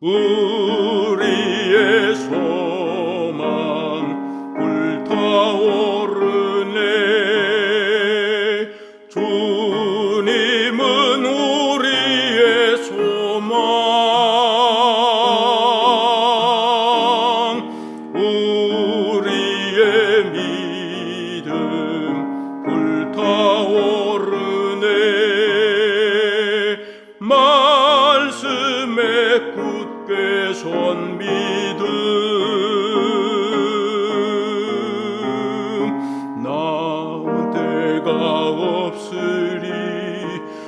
우리의 소망 불타오르네. 주님은 우리의 소망, 우리의 믿음 불타오르네. 말씀에 굳게 선 믿음, 나은 때가 없으리.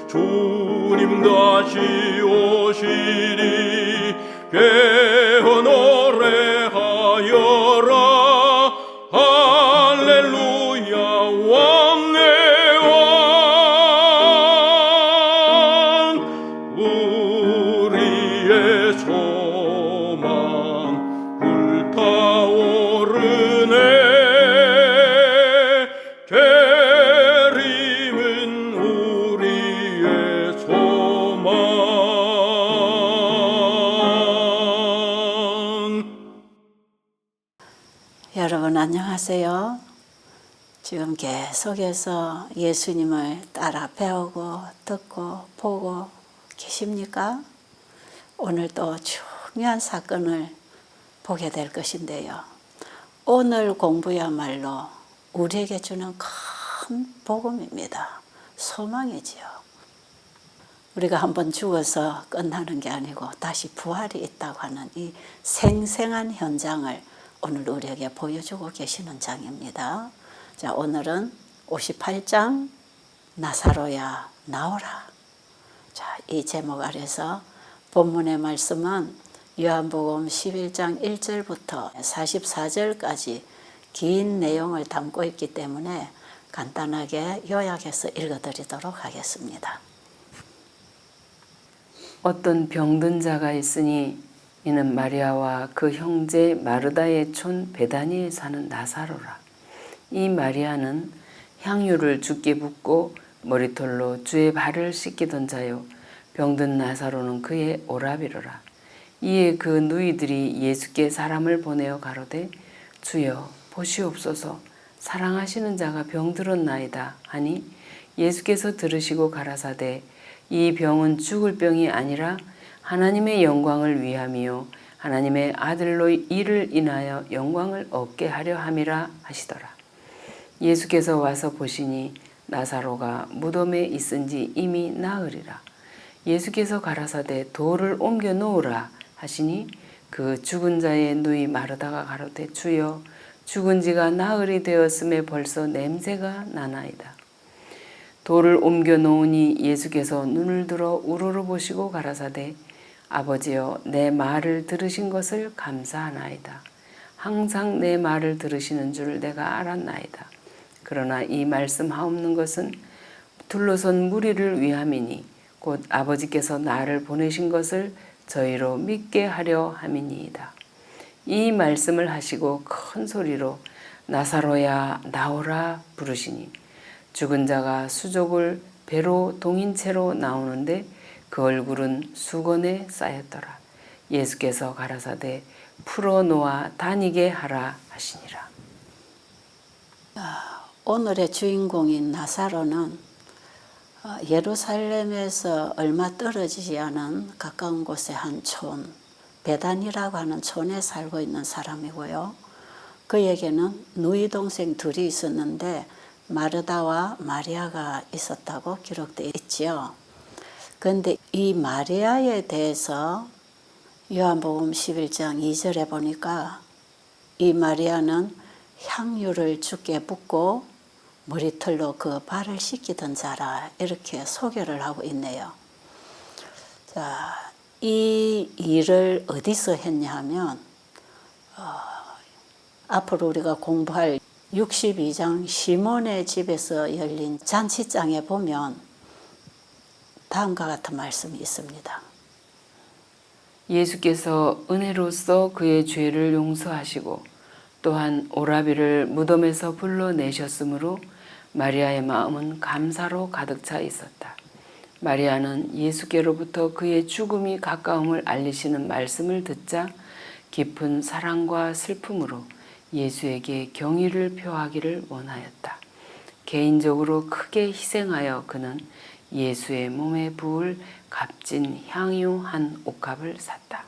주님 다시 오시리. 깨어 노래하여라. 할렐루야. 왕의 왕, 우리의 소망 불타오르네. 재림은 우리의 소망. 여러분 안녕하세요. 지금 계속해서 예수님을 따라 배우고 듣고 보고 계십니까? 오늘 또 중요한 사건을 보게 될 것인데요. 오늘 공부야말로 우리에게 주는 큰 복음입니다. 소망이지요. 우리가 한번 죽어서 끝나는 게 아니고 다시 부활이 있다고 하는 이 생생한 현장을 오늘 우리에게 보여주고 계시는 장입니다. 자, 오늘은 58장 나사로야 나오라. 자, 이 제목 아래서 본문의 말씀은 요한복음 11장 1절부터 44절까지 긴 내용을 담고 있기 때문에 간단하게 요약해서 읽어드리도록 하겠습니다. 어떤 병든 자가 있으니 이는 마리아와 그 형제 마르다의 촌 베다니에 사는 나사로라. 이 마리아는 향유를 주께 붓고 머리털로 주의 발을 씻기던 자요, 병든 나사로는 그의 오라비로라. 이에 그 누이들이 예수께 사람을 보내어 가로되 주여 보시옵소서, 사랑하시는 자가 병들었나이다 하니 예수께서 들으시고 가라사대 이 병은 죽을 병이 아니라 하나님의 영광을 위함이요 하나님의 아들로 이를 인하여 영광을 얻게 하려 함이라 하시더라. 예수께서 와서 보시니 나사로가 무덤에 있은지 이미 나으리라. 예수께서 가라사대 돌을 옮겨 놓으라 하시니 그 죽은 자의 누이 마르다가 가로되 주여 죽은 지가 나흘이 되었음에 벌써 냄새가 나나이다. 돌을 옮겨 놓으니 예수께서 눈을 들어 우러러 보시고 가라사대 아버지여 내 말을 들으신 것을 감사하나이다. 항상 내 말을 들으시는 줄 내가 알았나이다. 그러나 이 말씀하옵는 것은 둘러선 무리를 위함이니 곧 아버지께서 나를 보내신 것을 저희로 믿게 하려 함이니이다. 이 말씀을 하시고 큰 소리로 나사로야 나오라 부르시니 죽은 자가 수족을 배로 동인 채로 나오는데 그 얼굴은 수건에 쌓였더라. 예수께서 가라사대 풀어놓아 다니게 하라 하시니라. 오늘의 주인공인 나사로는 예루살렘에서 얼마 떨어지지 않은 가까운 곳의 한 촌, 베단이라고 하는 촌에 살고 있는 사람이고요. 그에게는 누이 동생 둘이 있었는데 마르다와 마리아가 있었다고 기록되어 있지요. 그런데 이 마리아에 대해서 요한복음 11장 2절에 보니까 이 마리아는 향유를 주께 붓고 머리털로 그 발을 씻기던 자라 이렇게 소개를 하고 있네요. 자, 이 일을 어디서 했냐 하면 앞으로 우리가 공부할 62장 시몬의 집에서 열린 잔치장에 보면 다음과 같은 말씀이 있습니다. 예수께서 은혜로써 그의 죄를 용서하시고 또한 오라비를 무덤에서 불러내셨으므로 마리아의 마음은 감사로 가득 차 있었다. 마리아는 예수께로부터 그의 죽음이 가까움을 알리시는 말씀을 듣자 깊은 사랑과 슬픔으로 예수에게 경의를 표하기를 원하였다. 개인적으로 크게 희생하여 그는 예수의 몸에 부을 값진 향유 한 옥합을 샀다.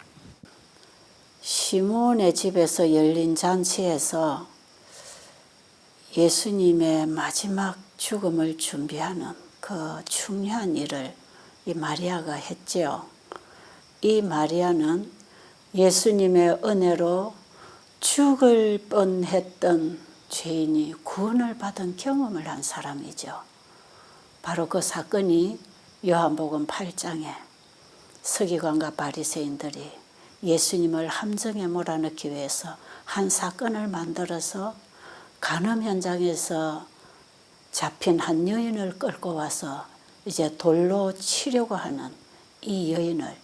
시몬의 집에서 열린 잔치에서 예수님의 마지막 죽음을 준비하는 그 중요한 일을 이 마리아가 했지요. 이 마리아는 예수님의 은혜로 죽을 뻔했던 죄인이 구원을 받은 경험을 한 사람이죠. 바로 그 사건이 요한복음 8장에 서기관과 바리새인들이 예수님을 함정에 몰아넣기 위해서 한 사건을 만들어서 간음 현장에서 잡힌 한 여인을 끌고 와서 이제 돌로 치려고 하는 이 여인을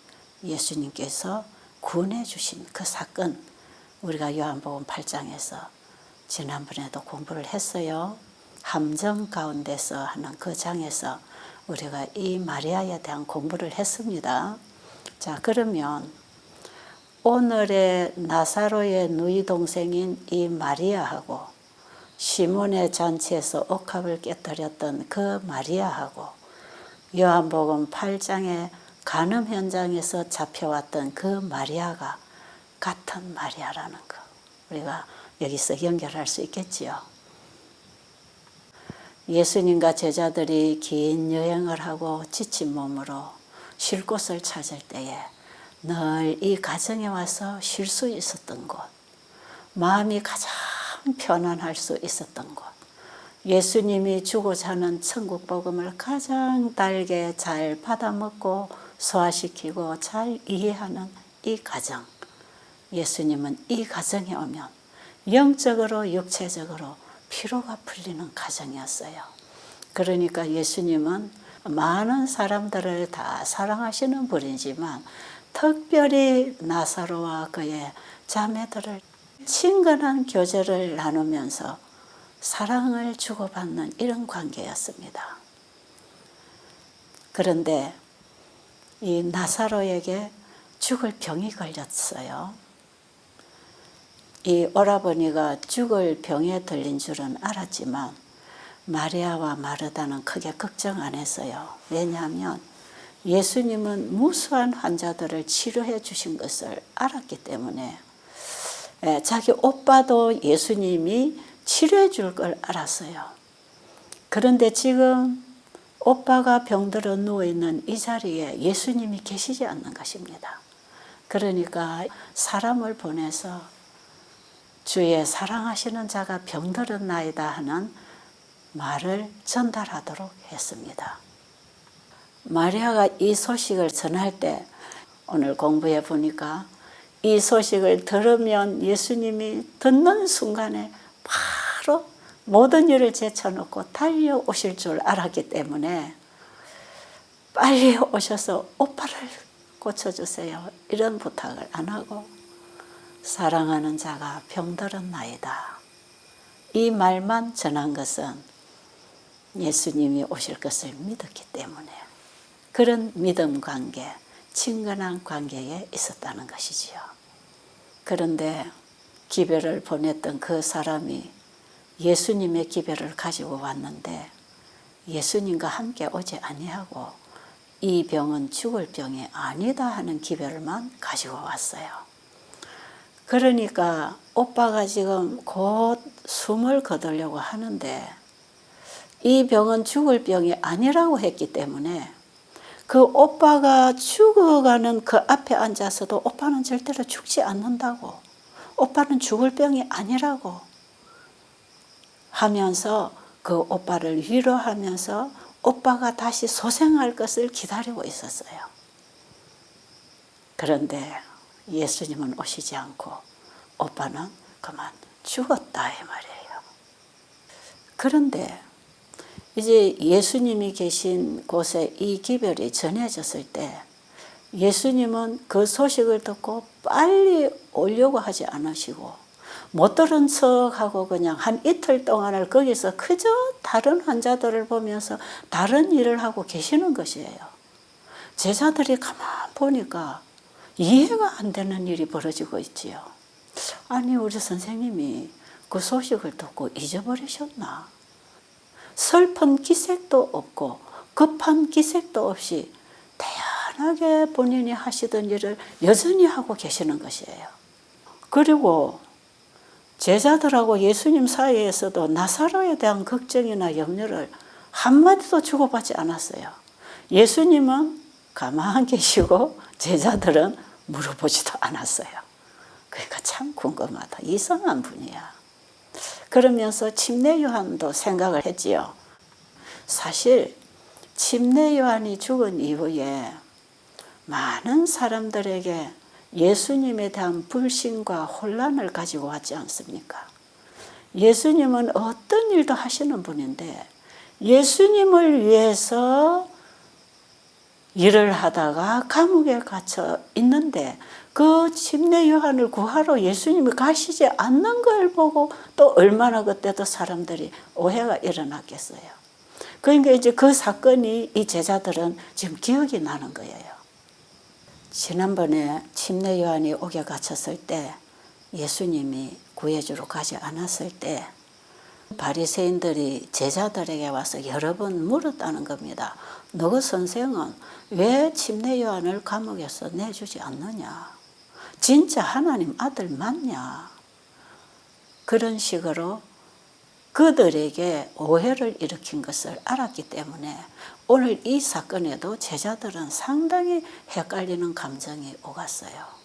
예수님께서 구원해 주신 그 사건, 우리가 요한복음 8장에서 지난번에도 공부를 했어요. 함정 가운데서 하는 그 장에서 우리가 이 마리아에 대한 공부를 했습니다. 자, 그러면 오늘의 나사로의 누이 동생인 이 마리아하고 시몬의 잔치에서 옥합을 깨뜨렸던 그 마리아하고 요한복음 8장의 간음 현장에서 잡혀왔던 그 마리아가 같은 마리아라는 거, 우리가 여기서 연결할 수 있겠지요. 예수님과 제자들이 긴 여행을 하고 지친 몸으로 쉴 곳을 찾을 때에 늘 이 가정에 와서 쉴 수 있었던 곳, 마음이 가장 편안할 수 있었던 곳, 예수님이 주고자 하는 천국 복음을 가장 달게 잘 받아먹고 소화시키고 잘 이해하는 이 가정, 예수님은 이 가정에 오면 영적으로 육체적으로 피로가 풀리는 가정이었어요. 그러니까 예수님은 많은 사람들을 다 사랑하시는 분이지만 특별히 나사로와 그의 자매들을 친근한 교제를 나누면서 사랑을 주고받는 이런 관계였습니다. 그런데 이 나사로에게 죽을 병이 걸렸어요. 이 오라버니가 죽을 병에 들린 줄은 알았지만 마리아와 마르다는 크게 걱정 안 했어요. 왜냐하면 예수님은 무수한 환자들을 치료해 주신 것을 알았기 때문에, 자기 오빠도 예수님이 치료해 줄 걸 알았어요. 그런데 지금 오빠가 병들어 누워있는 이 자리에 예수님이 계시지 않는 것입니다. 그러니까 사람을 보내서 주의 사랑하시는 자가 병들었나이다 하는 말을 전달하도록 했습니다. 마리아가 이 소식을 전할 때 오늘 공부해 보니까 이 소식을 들으면 예수님이 듣는 순간에 바로 모든 일을 제쳐놓고 달려오실 줄 알았기 때문에 빨리 오셔서 오빠를 고쳐주세요, 이런 부탁을 안 하고 사랑하는 자가 병들었나이다, 이 말만 전한 것은 예수님이 오실 것을 믿었기 때문에 그런 믿음 관계, 친근한 관계에 있었다는 것이지요. 그런데 기별을 보냈던 그 사람이 예수님의 기별을 가지고 왔는데 예수님과 함께 오지 아니하고 이 병은 죽을 병이 아니다 하는 기별만 가지고 왔어요. 그러니까 오빠가 지금 곧 숨을 거두려고 하는데 이 병은 죽을 병이 아니라고 했기 때문에 그 오빠가 죽어가는 그 앞에 앉아서도 오빠는 절대로 죽지 않는다고, 오빠는 죽을 병이 아니라고 하면서 그 오빠를 위로하면서 오빠가 다시 소생할 것을 기다리고 있었어요. 그런데 예수님은 오시지 않고 오빠는 그만 죽었다 이 말이에요. 그런데 이제 예수님이 계신 곳에 이 기별이 전해졌을 때 예수님은 그 소식을 듣고 빨리 오려고 하지 않으시고 못 들은 척하고 그냥 한 이틀 동안을 거기서 그저 다른 환자들을 보면서 다른 일을 하고 계시는 것이에요. 제자들이 가만 보니까 이해가 안 되는 일이 벌어지고 있지요. 아니, 우리 선생님이 그 소식을 듣고 잊어버리셨나? 슬픈 기색도 없고 급한 기색도 없이 태연하게 본인이 하시던 일을 여전히 하고 계시는 것이에요. 그리고 제자들하고 예수님 사이에서도 나사로에 대한 걱정이나 염려를 한마디도 주고받지 않았어요. 예수님은 가만히 계시고 제자들은 물어보지도 않았어요. 그러니까 참 궁금하다. 이상한 분이야. 그러면서 침례 요한도 생각을 했지요. 사실 침례 요한이 죽은 이후에 많은 사람들에게 예수님에 대한 불신과 혼란을 가지고 왔지 않습니까? 예수님은 어떤 일도 하시는 분인데 예수님을 위해서 일을 하다가 감옥에 갇혀 있는데 그 침례 요한을 구하러 예수님이 가시지 않는 걸 보고 또 얼마나 그때도 사람들이 오해가 일어났겠어요. 그러니까 이제 그 사건이 이 제자들은 지금 기억이 나는 거예요. 지난번에 침례 요한이 옥에 갇혔을 때 예수님이 구해주러 가지 않았을 때 바리새인들이 제자들에게 와서 여러 번 물었다는 겁니다. 너 선생은 왜 침례 요한을 감옥에서 내주지 않느냐? 진짜 하나님 아들 맞냐? 그런 식으로 그들에게 오해를 일으킨 것을 알았기 때문에 오늘 이 사건에도 제자들은 상당히 헷갈리는 감정이 오갔어요.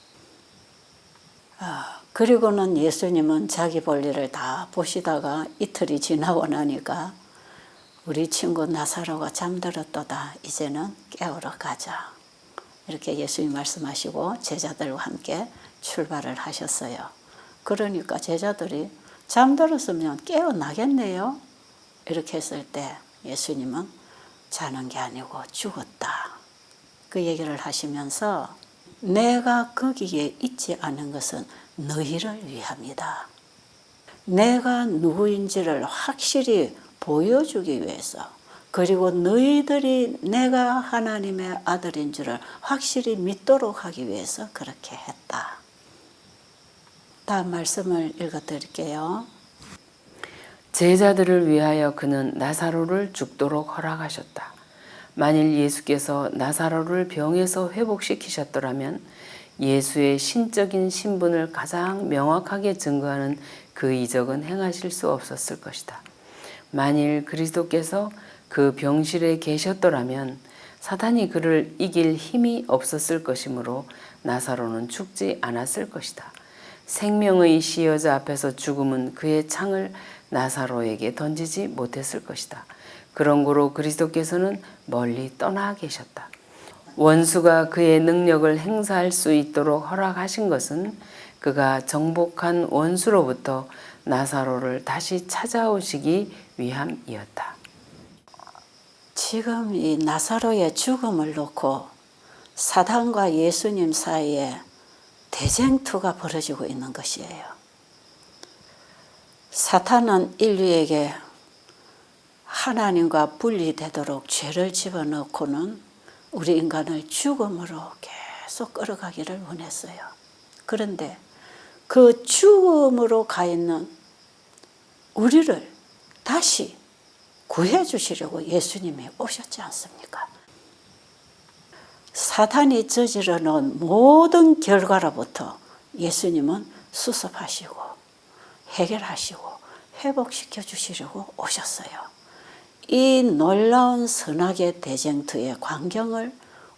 그리고는 예수님은 자기 볼일을 다 보시다가 이틀이 지나고 나니까 우리 친구 나사로가 잠들었도다. 이제는 깨우러 가자. 이렇게 예수님이 말씀하시고 제자들과 함께 출발을 하셨어요. 그러니까 제자들이 잠들었으면 깨어나겠네요. 이렇게 했을 때 예수님은 자는 게 아니고 죽었다. 그 얘기를 하시면서 내가 거기에 있지 않은 것은 너희를 위함이다. 내가 누구인지를 확실히 보여주기 위해서 그리고 너희들이 내가 하나님의 아들인 줄을 확실히 믿도록 하기 위해서 그렇게 했다. 다음 말씀을 읽어드릴게요. 제자들을 위하여 그는 나사로를 죽도록 허락하셨다. 만일 예수께서 나사로를 병에서 회복시키셨더라면 예수의 신적인 신분을 가장 명확하게 증거하는 그 이적은 행하실 수 없었을 것이다. 만일 그리스도께서 그 병실에 계셨더라면 사탄이 그를 이길 힘이 없었을 것이므로 나사로는 죽지 않았을 것이다. 생명의 시여자 앞에서 죽음은 그의 창을 나사로에게 던지지 못했을 것이다. 그런 고로 그리스도께서는 멀리 떠나 계셨다. 원수가 그의 능력을 행사할 수 있도록 허락하신 것은 그가 정복한 원수로부터 나사로를 다시 찾아오시기 위함이었다. 지금 이 나사로의 죽음을 놓고 사탄과 예수님 사이에 대쟁투가 벌어지고 있는 것이에요. 사탄은 인류에게 하나님과 분리되도록 죄를 집어넣고는 우리 인간을 죽음으로 계속 끌어가기를 원했어요. 그런데 그 죽음으로 가 있는 우리를 다시 구해 주시려고 예수님이 오셨지 않습니까? 사탄이 저질러 놓은 모든 결과로부터 예수님은 수습하시고 해결하시고 회복시켜 주시려고 오셨어요. 이 놀라운 선악의 대쟁투의 광경을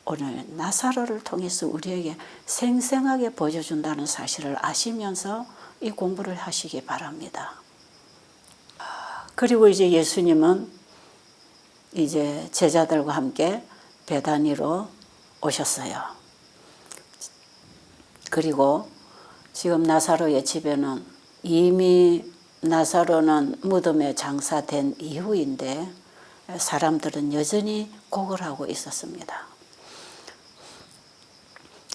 오늘 나사로를 통해서 우리에게 생생하게 보여준다는 사실을 아시면서 이 공부를 하시기 바랍니다. 그리고 이제 예수님은 이제 제자들과 함께 베다니로 오셨어요. 그리고 지금 나사로의 집에는 이미 나사로는 무덤에 장사된 이후인데 사람들은 여전히 고걸하고 있었습니다.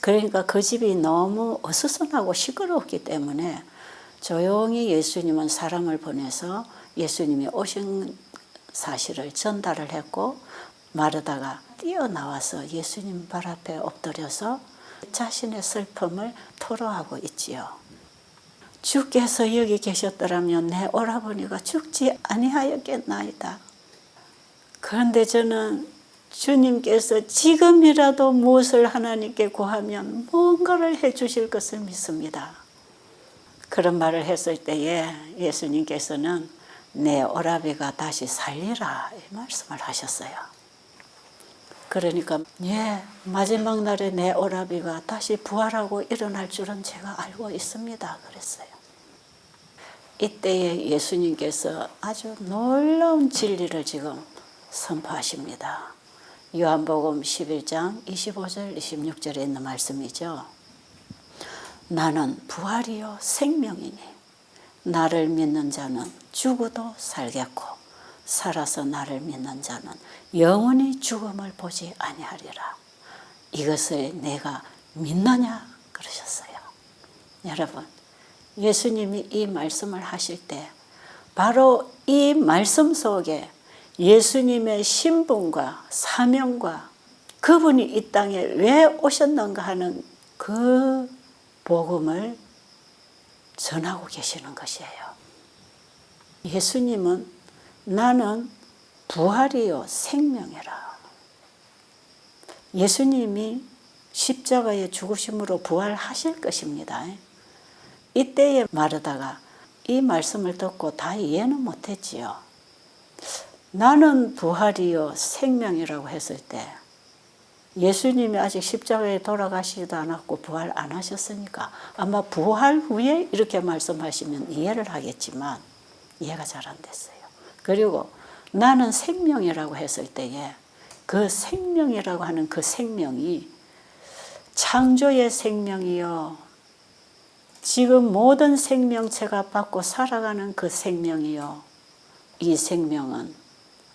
그러니까 그 집이 너무 어수선하고 시끄럽기 때문에 조용히 예수님은 사람을 보내서 예수님이 오신 사실을 전달을 했고 마르다가 뛰어나와서 예수님 발 앞에 엎드려서 자신의 슬픔을 토로하고 있지요. 주께서 여기 계셨더라면 내 오라버니가 죽지 아니하였겠나이다. 그런데 저는 주님께서 지금이라도 무엇을 하나님께 구하면 뭔가를 해주실 것을 믿습니다. 그런 말을 했을 때에 예수님께서는 내 오라비가 다시 살리라 이 말씀을 하셨어요. 그러니까 마지막 날에 내 오라비가 다시 부활하고 일어날 줄은 제가 알고 있습니다. 그랬어요. 이때에 예수님께서 아주 놀라운 진리를 지금 선포하십니다. 요한복음 11장 25절 26절에 있는 말씀이죠. 나는 부활이요 생명이니 나를 믿는 자는 죽어도 살겠고 살아서 나를 믿는 자는 영원히 죽음을 보지 아니하리라. 이것을 내가 믿느냐 그러셨어요. 여러분, 예수님이 이 말씀을 하실 때 바로 이 말씀 속에 예수님의 신분과 사명과 그분이 이 땅에 왜 오셨는가 하는 그 복음을 전하고 계시는 것이에요. 예수님은 나는 부활이요 생명이라. 예수님이 십자가의 죽으심으로 부활하실 것입니다. 이때에 마르다가 이 말씀을 듣고 다 이해는 못했지요. 나는 부활이요 생명이라고 했을 때 예수님이 아직 십자가에 돌아가시지도 않았고 부활 안 하셨으니까 아마 부활 후에 이렇게 말씀하시면 이해를 하겠지만 이해가 잘 안 됐어요. 그리고 나는 생명이라고 했을 때에 그 생명이라고 하는 그 생명이 창조의 생명이요, 지금 모든 생명체가 받고 살아가는 그 생명이요, 이 생명은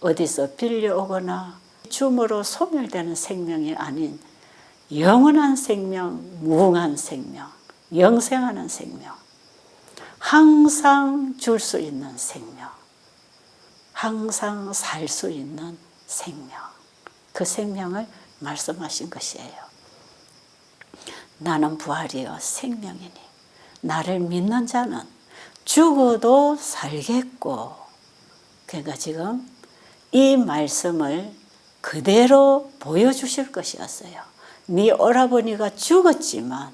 어디서 빌려오거나 줌으로 소멸되는 생명이 아닌 영원한 생명, 무궁한 생명, 영생하는 생명, 항상 줄 수 있는 생명, 항상 살 수 있는 생명, 그 생명을 말씀하신 것이에요. 나는 부활이요 생명이니 나를 믿는 자는 죽어도 살겠고, 그러니까 지금 이 말씀을 그대로 보여주실 것이었어요. 네 오라버니가 죽었지만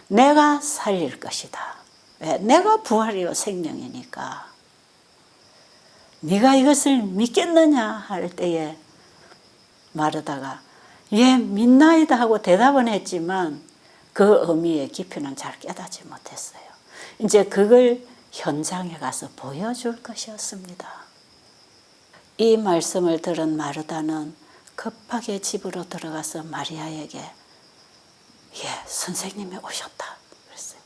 내가 살릴 것이다. 왜? 내가 부활이요 생명이니까. 네가 이것을 믿겠느냐 할 때에 마르다가 예 믿나이다 하고 대답은 했지만 그 의미의 깊이는 잘 깨닫지 못했어요. 이제 그걸 현장에 가서 보여줄 것이었습니다. 이 말씀을 들은 마르다는 급하게 집으로 들어가서 마리아에게 예, 선생님이 오셨다 그랬어요.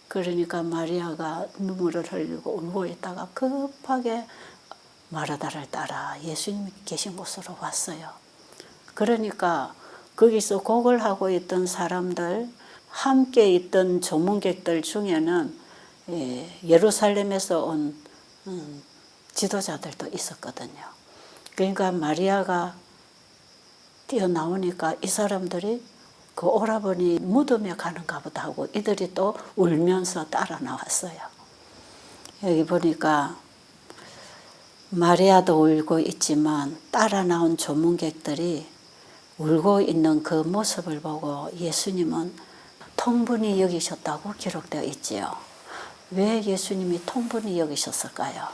그러니까 마리아가 눈물을 흘리고 울고 있다가 급하게 마르다를 따라 예수님이 계신 곳으로 왔어요. 그러니까 거기서 곡을 하고 있던 사람들, 함께 있던 조문객들 중에는 예루살렘에서 온 지도자들도 있었거든요. 그러니까 마리아가 뛰어나오니까 이 사람들이 그 오라버니 무덤에 가는가 보다 하고 이들이 또 울면서 따라 나왔어요. 여기 보니까 마리아도 울고 있지만 따라 나온 조문객들이 울고 있는 그 모습을 보고 예수님은 통분히 여기셨다고 기록되어 있지요. 왜 예수님이 통분히 여기셨을까요?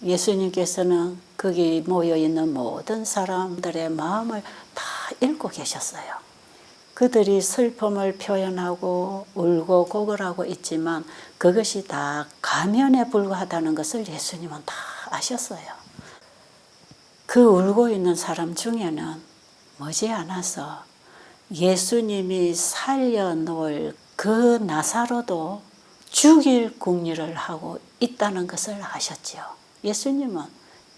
예수님께서는 거기 모여있는 모든 사람들의 마음을 다 읽고 계셨어요. 그들이 슬픔을 표현하고 울고 고걸하고 있지만 그것이 다 가면에 불과하다는 것을 예수님은 다 아셨어요. 그 울고 있는 사람 중에는 머지않아서 예수님이 살려놓을 그 나사로도 죽일 궁리를 하고 있다는 것을 아셨지요. 예수님은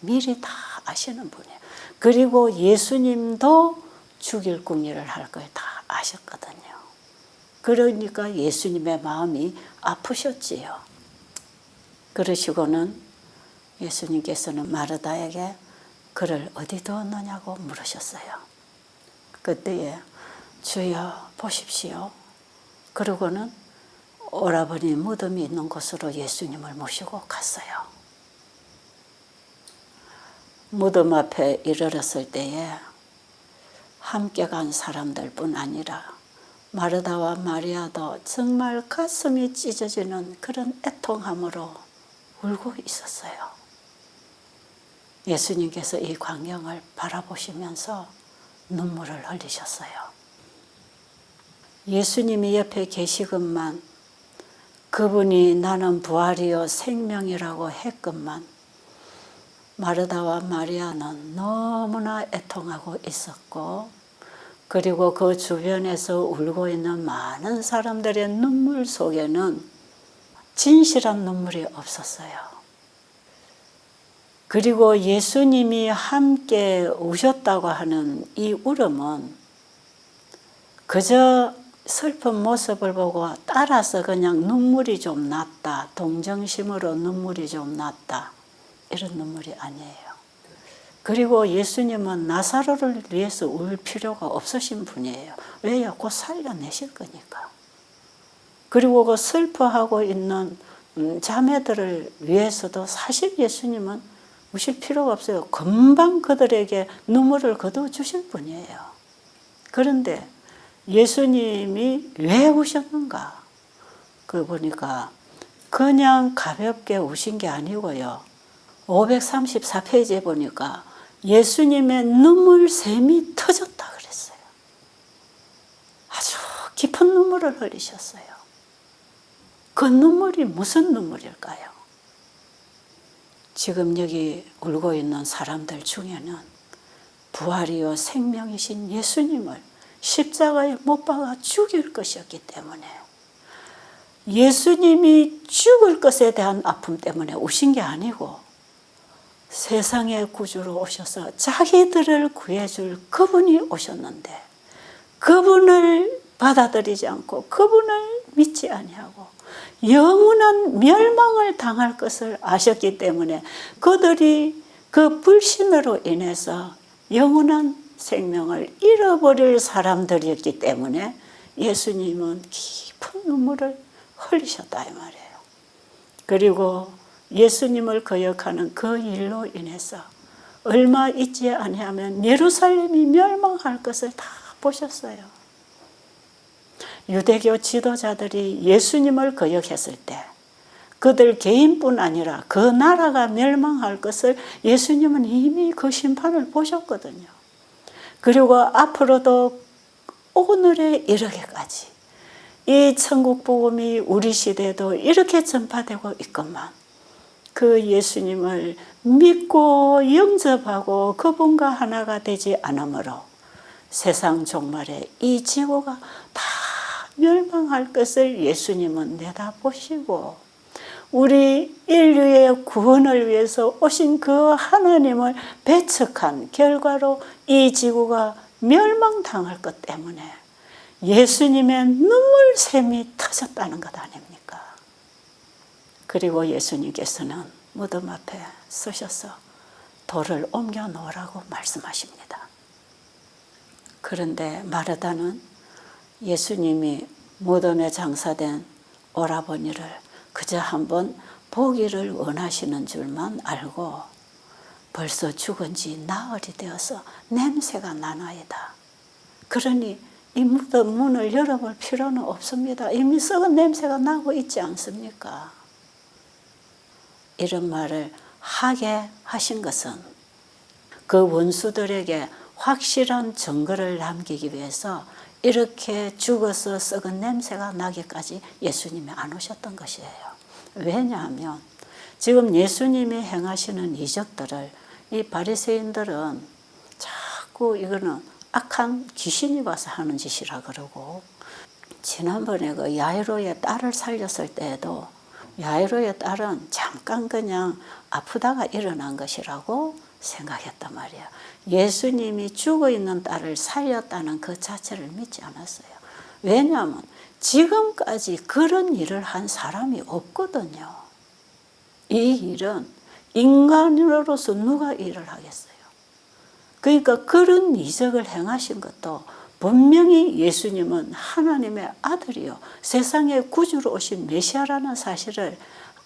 미리 다 아시는 분이에요. 그리고 예수님도 죽일 궁리를 할 걸 다 아셨거든요. 그러니까 예수님의 마음이 아프셨지요. 그러시고는 예수님께서는 마르다에게 그를 어디 두었느냐고 물으셨어요. 그때에 주여 보십시오. 그러고는 오라버니 무덤이 있는 곳으로 예수님을 모시고 갔어요. 무덤 앞에 이르렀을 때에 함께 간 사람들뿐 아니라 마르다와 마리아도 정말 가슴이 찢어지는 그런 애통함으로 울고 있었어요. 예수님께서 이 광경을 바라보시면서 눈물을 흘리셨어요. 예수님이 옆에 계시건만 그분이 나는 부활이요 생명이라고 했건만 마르다와 마리아는 너무나 애통하고 있었고, 그리고 그 주변에서 울고 있는 많은 사람들의 눈물 속에는 진실한 눈물이 없었어요. 그리고 예수님이 함께 우셨다고 하는 이 울음은 그저 슬픈 모습을 보고 따라서 그냥 눈물이 좀 났다, 동정심으로 눈물이 좀 났다, 이런 눈물이 아니에요. 그리고 예수님은 나사로를 위해서 울 필요가 없으신 분이에요. 왜요? 곧 살려내실 거니까. 그리고 그 슬퍼하고 있는 자매들을 위해서도 사실 예수님은 우실 필요가 없어요. 금방 그들에게 눈물을 거두어 주실 분이에요. 그런데 예수님이 왜 우셨는가? 그 보니까 그냥 가볍게 우신 게 아니고요. 534페이지에 보니까 예수님의 눈물샘이 터졌다 그랬어요. 아주 깊은 눈물을 흘리셨어요. 그 눈물이 무슨 눈물일까요? 지금 여기 울고 있는 사람들 중에는 부활이요 생명이신 예수님을 십자가에 못 박아 죽일 것이었기 때문에, 예수님이 죽을 것에 대한 아픔 때문에 우신 게 아니고 세상의 구주로 오셔서 자기들을 구해줄 그분이 오셨는데 그분을 받아들이지 않고 그분을 믿지 아니하고 영원한 멸망을 당할 것을 아셨기 때문에 그들이 그 불신으로 인해서 영원한 생명을 잃어버릴 사람들이었기 때문에 예수님은 깊은 눈물을 흘리셨다 이 말이에요. 그리고 예수님을 거역하는 그 일로 인해서 얼마 있지 아니하면 예루살렘이 멸망할 것을 다 보셨어요. 유대교 지도자들이 예수님을 거역했을 때 그들 개인뿐 아니라 그 나라가 멸망할 것을 예수님은 이미 그 심판을 보셨거든요. 그리고 앞으로도 오늘에 이르기까지 이 천국 복음이 우리 시대에도 이렇게 전파되고 있건만 그 예수님을 믿고 영접하고 그분과 하나가 되지 않으므로 세상 종말에 이 지구가 다 멸망할 것을 예수님은 내다보시고 우리 인류의 구원을 위해서 오신 그 하나님을 배척한 결과로 이 지구가 멸망당할 것 때문에 예수님의 눈물샘이 터졌다는 것 아닙니까? 그리고 예수님께서는 무덤 앞에 서셔서 돌을 옮겨 놓으라고 말씀하십니다. 그런데 마르다는 예수님이 무덤에 장사된 오라버니를 그저 한번 보기를 원하시는 줄만 알고 벌써 죽은 지 나흘이 되어서 냄새가 나나이다. 그러니 이 무덤 문을 열어볼 필요는 없습니다. 이미 썩은 냄새가 나고 있지 않습니까? 이런 말을 하게 하신 것은 그 원수들에게 확실한 증거를 남기기 위해서 이렇게 죽어서 썩은 냄새가 나기까지 예수님이 안 오셨던 것이에요. 왜냐하면 지금 예수님이 행하시는 이적들을 이 바리새인들은 자꾸 이거는 악한 귀신이 와서 하는 짓이라 그러고, 지난번에 그 야이로의 딸을 살렸을 때에도 야이로의 딸은 잠깐 그냥 아프다가 일어난 것이라고 생각했단 말이야. 예수님이 죽어있는 딸을 살렸다는 그 자체를 믿지 않았어요. 왜냐하면 지금까지 그런 일을 한 사람이 없거든요. 이 일은 인간으로서 누가 일을 하겠어요? 그러니까 그런 이적을 행하신 것도 분명히 예수님은 하나님의 아들이요, 세상의 구주로 오신 메시아라는 사실을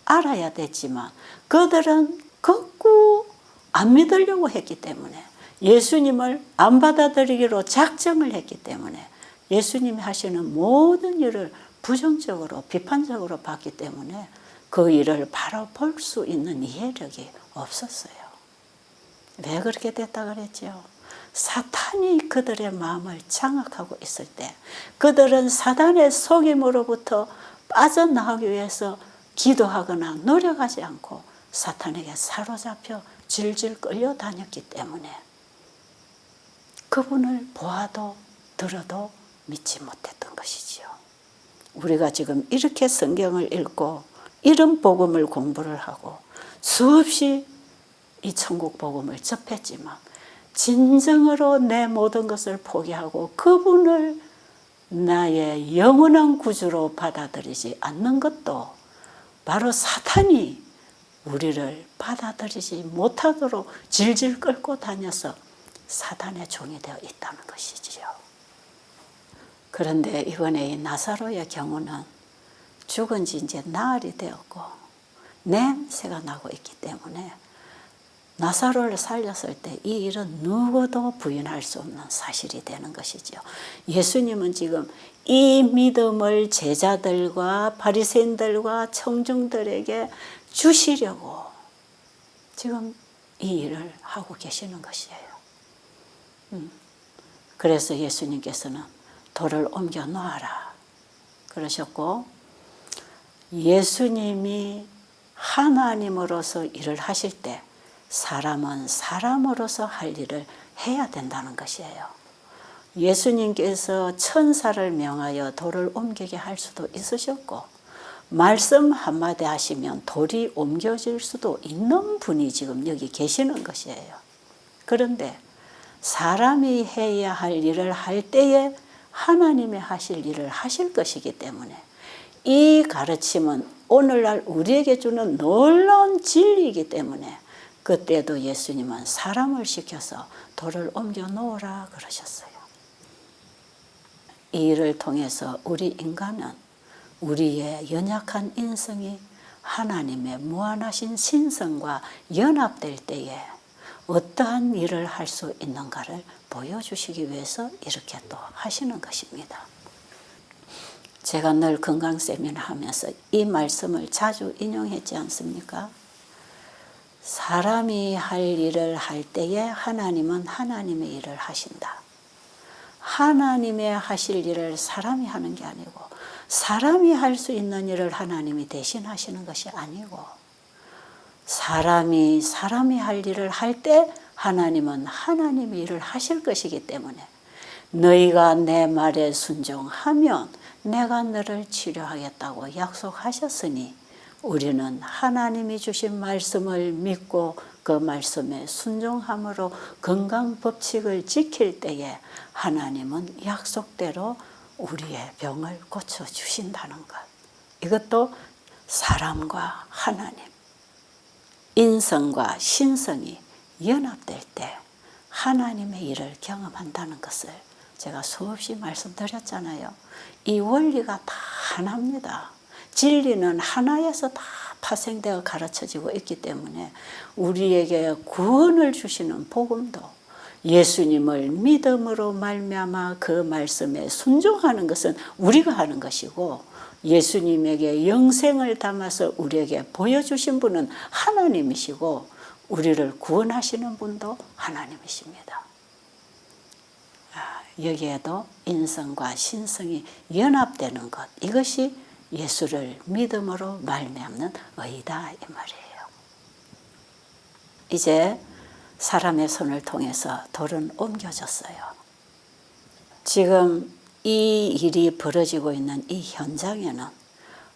알아야 됐지만 그들은 극구 안 믿으려고 했기 때문에, 예수님을 안 받아들이기로 작정을 했기 때문에 예수님이 하시는 모든 일을 부정적으로 비판적으로 봤기 때문에 그 일을 바로 볼 수 있는 이해력이 없었어요. 왜 그렇게 됐다 그랬죠? 사탄이 그들의 마음을 장악하고 있을 때, 그들은 사단의 속임으로부터 빠져나오기 위해서 기도하거나 노력하지 않고 사탄에게 사로잡혀 질질 끌려다녔기 때문에 그분을 보아도 들어도 믿지 못했던 것이지요. 우리가 지금 이렇게 성경을 읽고 이런 복음을 공부를 하고 수없이 이 천국 복음을 접했지만 진정으로 내 모든 것을 포기하고 그분을 나의 영원한 구주로 받아들이지 않는 것도 바로 사탄이 우리를 받아들이지 못하도록 질질 끌고 다녀서 사탄의 종이 되어 있다는 것이지요. 그런데 이번에 이 나사로의 경우는 죽은 지 이제 나흘이 되었고 냄새가 나고 있기 때문에 나사로를 살렸을 때 이 일은 누구도 부인할 수 없는 사실이 되는 것이죠. 예수님은 지금 이 믿음을 제자들과 바리새인들과 청중들에게 주시려고 지금 이 일을 하고 계시는 것이에요. 그래서 예수님께서는 돌을 옮겨 놓아라 그러셨고, 예수님이 하나님으로서 일을 하실 때 사람은 사람으로서 할 일을 해야 된다는 것이에요. 예수님께서 천사를 명하여 돌을 옮기게 할 수도 있으셨고, 말씀 한마디 하시면 돌이 옮겨질 수도 있는 분이 지금 여기 계시는 것이에요. 그런데 사람이 해야 할 일을 할 때에 하나님이 하실 일을 하실 것이기 때문에 이 가르침은 오늘날 우리에게 주는 놀라운 진리이기 때문에 그때도 예수님은 사람을 시켜서 돌을 옮겨 놓으라 그러셨어요. 이 일을 통해서 우리 인간은 우리의 연약한 인성이 하나님의 무한하신 신성과 연합될 때에 어떠한 일을 할 수 있는가를 보여주시기 위해서 이렇게 또 하시는 것입니다. 제가 늘 건강 세미나 하면서 이 말씀을 자주 인용했지 않습니까? 사람이 할 일을 할 때에 하나님은 하나님의 일을 하신다. 하나님의 하실 일을 사람이 하는 게 아니고 사람이 할 수 있는 일을 하나님이 대신 하시는 것이 아니고 사람이 할 일을 할 때 하나님은 하나님의 일을 하실 것이기 때문에 너희가 내 말에 순종하면 내가 너를 치료하겠다고 약속하셨으니 우리는 하나님이 주신 말씀을 믿고 그 말씀에 순종함으로 건강 법칙을 지킬 때에 하나님은 약속대로 우리의 병을 고쳐주신다는 것. 이것도 사람과 하나님, 인성과 신성이 연합될 때 하나님의 일을 경험한다는 것을 제가 수없이 말씀드렸잖아요. 이 원리가 다 하나입니다. 진리는 하나에서 다 파생되어 가르쳐지고 있기 때문에 우리에게 구원을 주시는 복음도 예수님을 믿음으로 말미암아 그 말씀에 순종하는 것은 우리가 하는 것이고 예수님에게 영생을 담아서 우리에게 보여주신 분은 하나님이시고 우리를 구원하시는 분도 하나님이십니다. 여기에도 인성과 신성이 연합되는 것, 이것이 예수를 믿음으로 말미암는 의다 이 말이에요. 이제 사람의 손을 통해서 돌은 옮겨졌어요. 지금 이 일이 벌어지고 있는 이 현장에는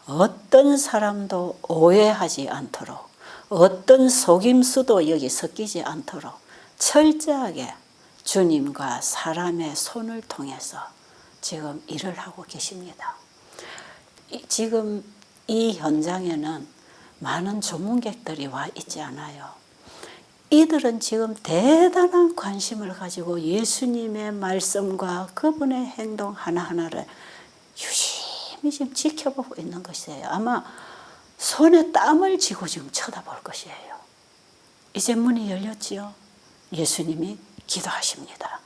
어떤 사람도 오해하지 않도록 어떤 속임수도 여기 섞이지 않도록 철저하게 주님과 사람의 손을 통해서 지금 일을 하고 계십니다. 지금 이 현장에는 많은 전문객들이 와 있지 않아요. 이들은 지금 대단한 관심을 가지고 예수님의 말씀과 그분의 행동 하나하나를 유심히 지금 지켜보고 있는 것이에요. 아마 손에 땀을 쥐고 지금 쳐다볼 것이에요. 이제 문이 열렸지요. 예수님이 기도하십니다.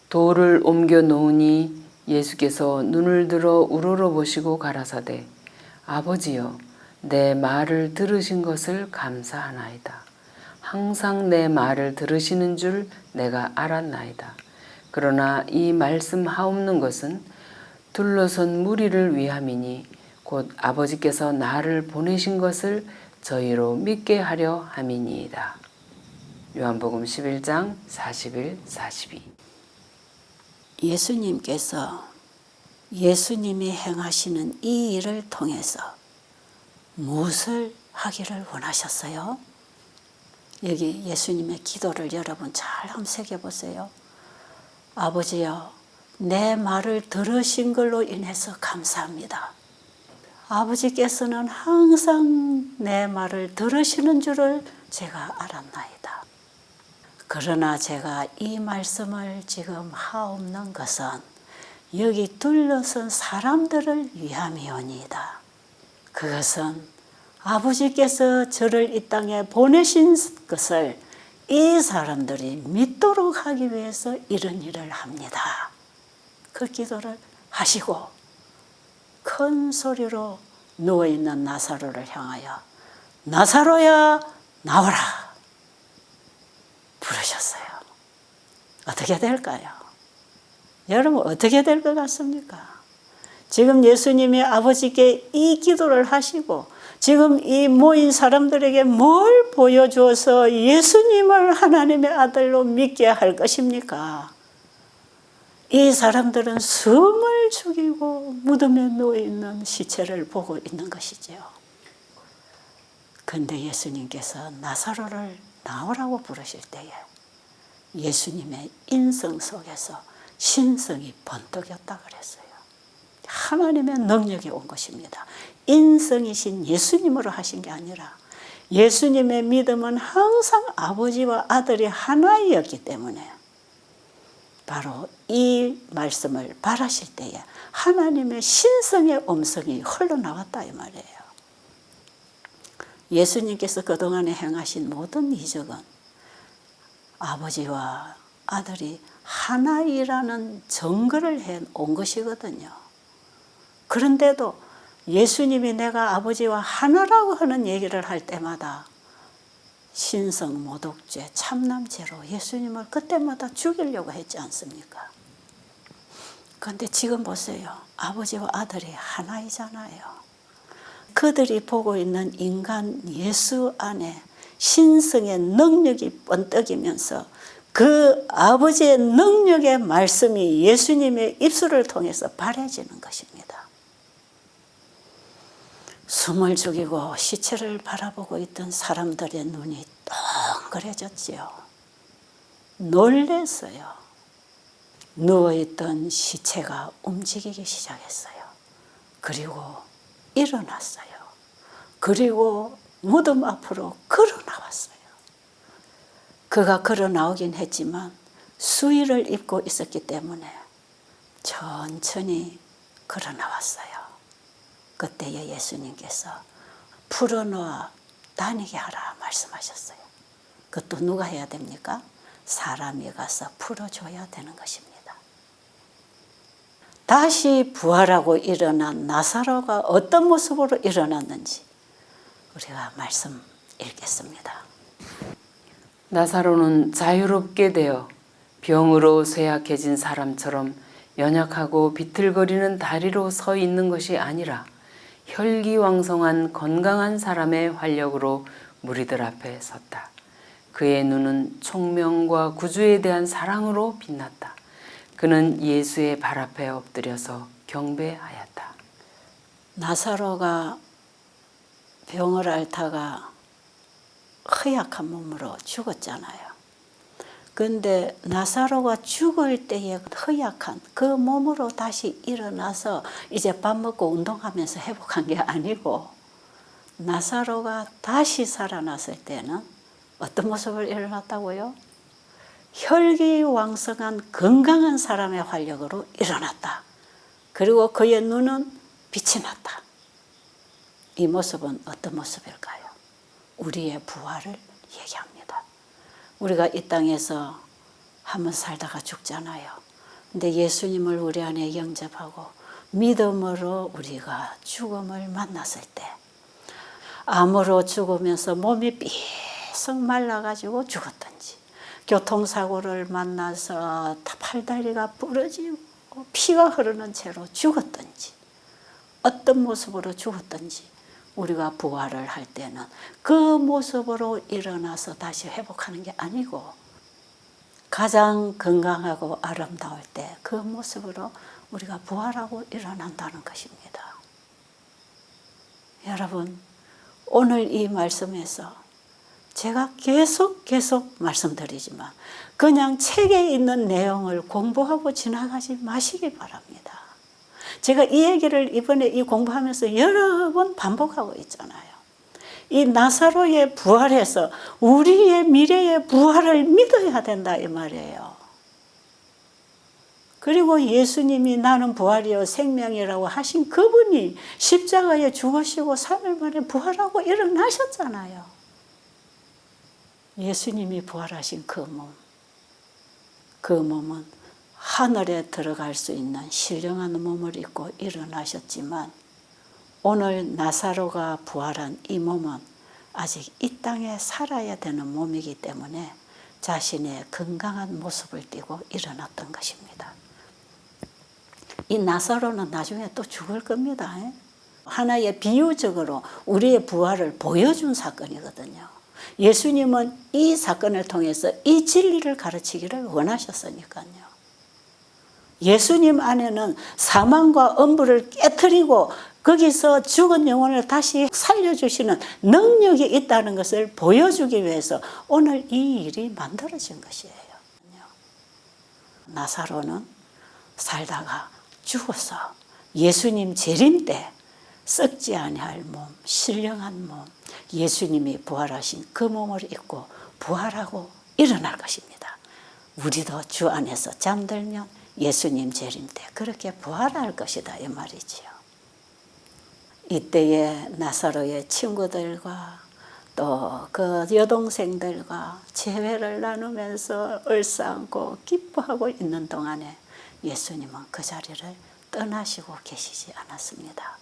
돌을 옮겨 놓으니 예수께서 눈을 들어 우러러 보시고 가라사대 아버지여 내 말을 들으신 것을 감사하나이다. 항상 내 말을 들으시는 줄 내가 알았나이다. 그러나 이 말씀하옵는 것은 둘러선 무리를 위함이니 곧 아버지께서 나를 보내신 것을 저희로 믿게 하려 함이니이다. 요한복음 11장 41, 42. 예수님께서 예수님이 행하시는 이 일을 통해서 무엇을 하기를 원하셨어요? 여기 예수님의 기도를 여러분 잘 한번 새겨보세요. 아버지여, 내 말을 들으신 걸로 인해서 감사합니다. 아버지께서는 항상 내 말을 들으시는 줄을 제가 알았나이다. 그러나 제가 이 말씀을 지금 하옵는 것은 여기 둘러선 사람들을 위함이오니이다. 그것은 아버지께서 저를 이 땅에 보내신 것을 이 사람들이 믿도록 하기 위해서 이런 일을 합니다. 그 기도를 하시고 큰 소리로 누워있는 나사로를 향하여 나사로야 나오라 부르셨어요. 어떻게 될까요? 여러분 어떻게 될 것 같습니까? 지금 예수님이 아버지께 이 기도를 하시고 지금 이 모인 사람들에게 뭘 보여주어서 예수님을 하나님의 아들로 믿게 할 것입니까? 이 사람들은 숨을 죽이고 무덤에 누워있는 시체를 보고 있는 것이죠. 그런데 예수님께서 나사로를 나오라고 부르실 때에 예수님의 인성 속에서 신성이 번뜩였다 그랬어요. 하나님의 능력이 온 것입니다. 인성이신 예수님으로 하신 게 아니라 예수님의 믿음은 항상 아버지와 아들이 하나이었기 때문에 바로 이 말씀을 바라실 때에 하나님의 신성의 음성이 흘러나왔다 이 말이에요. 예수님께서 그동안에 행하신 모든 이적은 아버지와 아들이 하나이라는 증거를 해온 것이거든요. 그런데도 예수님이 내가 아버지와 하나라고 하는 얘기를 할 때마다 신성 모독죄, 참남죄로 예수님을 그때마다 죽이려고 했지 않습니까? 그런데 지금 보세요. 아버지와 아들이 하나이잖아요. 그들이 보고 있는 인간 예수 안에 신성의 능력이 번뜩이면서 그 아버지의 능력의 말씀이 예수님의 입술을 통해서 발해지는 것입니다. 숨을 죽이고 시체를 바라보고 있던 사람들의 눈이 동그래졌지요. 놀랐어요. 누워있던 시체가 움직이기 시작했어요. 그리고 일어났어요. 그리고 무덤 앞으로 걸어 나왔어요. 그가 걸어 나오긴 했지만 수의를 입고 있었기 때문에 천천히 걸어 나왔어요. 그때에 예수님께서 풀어놓아 다니게 하라 말씀하셨어요. 그것도 누가 해야 됩니까? 사람이 가서 풀어줘야 되는 것입니다. 다시 부활하고 일어난 나사로가 어떤 모습으로 일어났는지 우리가 말씀 읽겠습니다. 나사로는 자유롭게 되어 병으로 쇠약해진 사람처럼 연약하고 비틀거리는 다리로 서 있는 것이 아니라 혈기왕성한 건강한 사람의 활력으로 무리들 앞에 섰다. 그의 눈은 총명과 구주에 대한 사랑으로 빛났다. 그는 예수의 발 앞에 엎드려서 경배하였다. 나사로가 병을 앓다가 허약한 몸으로 죽었잖아요. 그런데 나사로가 죽을 때에 허약한 그 몸으로 다시 일어나서 이제 밥 먹고 운동하면서 회복한 게 아니고 나사로가 다시 살아났을 때는 어떤 모습을 일어났다고요? 혈기왕성한 건강한 사람의 활력으로 일어났다. 그리고 그의 눈은 빛이 났다. 이 모습은 어떤 모습일까요? 우리의 부활을 얘기합니다. 우리가 이 땅에서 한번 살다가 죽잖아요. 근데 예수님을 우리 안에 영접하고 믿음으로 우리가 죽음을 만났을 때 암으로 죽으면서 몸이 삐썩 말라가지고 죽었든지, 교통사고를 만나서 팔다리가 부러지고 피가 흐르는 채로 죽었든지, 어떤 모습으로 죽었든지 우리가 부활을 할 때는 그 모습으로 일어나서 다시 회복하는 게 아니고 가장 건강하고 아름다울 때 그 모습으로 우리가 부활하고 일어난다는 것입니다. 여러분, 오늘 이 말씀에서 제가 계속 말씀드리지만 그냥 책에 있는 내용을 공부하고 지나가지 마시기 바랍니다. 제가 이 얘기를 이번에 이 공부하면서 여러 번 반복하고 있잖아요. 이 나사로의 부활에서 우리의 미래의 부활을 믿어야 된다 이 말이에요. 그리고 예수님이 나는 부활이요 생명이라고 하신 그분이 십자가에 죽으시고 3일 만에 부활하고 일어나셨잖아요. 예수님이 부활하신 그 몸, 그 몸은 하늘에 들어갈 수 있는 신령한 몸을 입고 일어나셨지만 오늘 나사로가 부활한 이 몸은 아직 이 땅에 살아야 되는 몸이기 때문에 자신의 건강한 모습을 띠고 일어났던 것입니다. 이 나사로는 나중에 또 죽을 겁니다. 하나의 비유적으로 우리의 부활을 보여준 사건이거든요. 예수님은 이 사건을 통해서 이 진리를 가르치기를 원하셨으니까요. 예수님 안에는 사망과 엄부를 깨트리고 거기서 죽은 영혼을 다시 살려주시는 능력이 있다는 것을 보여주기 위해서 오늘 이 일이 만들어진 것이에요. 나사로는 살다가 죽어서 예수님 재림 때 썩지 아니할 몸, 신령한 몸, 예수님이 부활하신 그 몸을 입고 부활하고 일어날 것입니다. 우리도 주 안에서 잠들면 예수님 재림 때 그렇게 부활할 것이다 이 말이지요. 이때에 나사로의 친구들과 또 그 여동생들과 재회를 나누면서 얼싸안고 기뻐하고 있는 동안에 예수님은 그 자리를 떠나시고 계시지 않았습니다.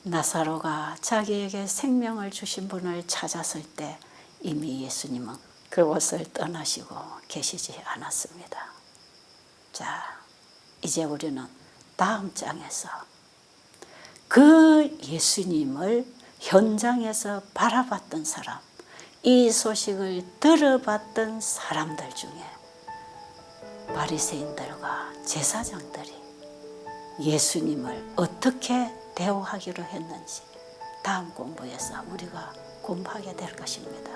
나사로가 자기에게 생명을 주신 분을 찾았을 때 이미 예수님은 그곳을 떠나시고 계시지 않았습니다. 자, 이제 우리는 다음 장에서 그 예수님을 현장에서 바라봤던 사람, 이 소식을 들어봤던 사람들 중에 바리새인들과 제사장들이 예수님을 어떻게 대우하기로 했는지 다음 공부에서 우리가 공부하게 될 것입니다.